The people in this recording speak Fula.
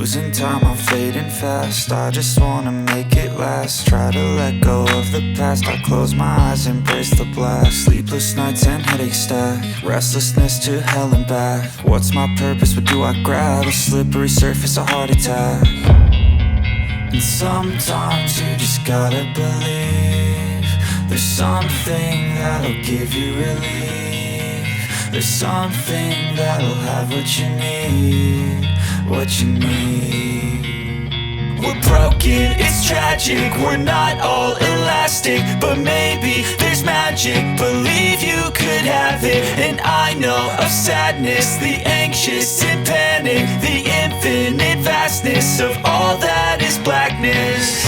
losing time, I'm fading fast. I just wanna make it last. Try to let go of the past. I close my eyes, embrace the blast. Sleepless nights and headaches stack. Restlessness to hell and back. What's my purpose, what do I grab? A slippery surface, a heart attack. And sometimes you just gotta believe there's something that'll give you relief. There's something that'll have what you need, what you need. We're broken, it's tragic, we're not all elastic, but maybe there's magic, believe you could have it. And I know of sadness, the anxious and panic, the infinite vastness of all that is blackness.